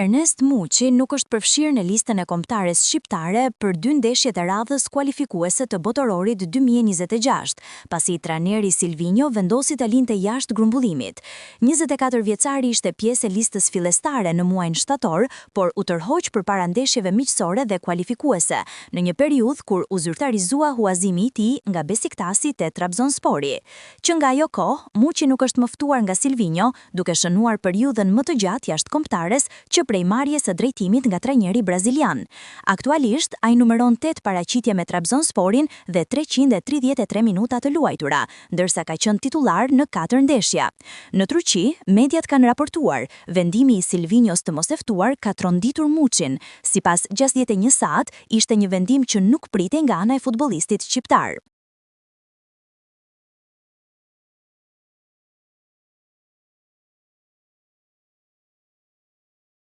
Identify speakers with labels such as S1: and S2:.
S1: Ernest Muçi nuk është përfshirë në listën e kombëtares shqiptare për 2 ndeshjet e radhës kualifikuese të botërorit 2026, pasi trajneri Silvinho vendosi ta linte jashtë grumbullimit. 24 vjeçari ishte pjesë e listës fillestare në muajin shtator, por u tërhoq përpara ndeshjeve miqësore dhe kualifikuese, në një periudhë kur u zyrtarizua huazimi i tij nga Besiktasi te Trabzonspori. Që nga ajo kohë, Muçi nuk është më ftuar nga Silvinho, duke shënuar periudhën më të gjatë jashtë kombëtares që prej marrjes së drejtimit nga trajneri brazilian. Aktualisht, ai numëron 8 paraqitje me Trabzonsporin dhe 333 minuta të luajtura, ndërsa ka qenë titullar në 4 ndeshja. Në Turqi, mediat kanë raportuar, vendimi i Silvinhos të mos e ftuar ka tronditur Muçin. Sipas 61 Saat, ishte një vendim që nuk pritej nga ana e futbollistit shqiptar.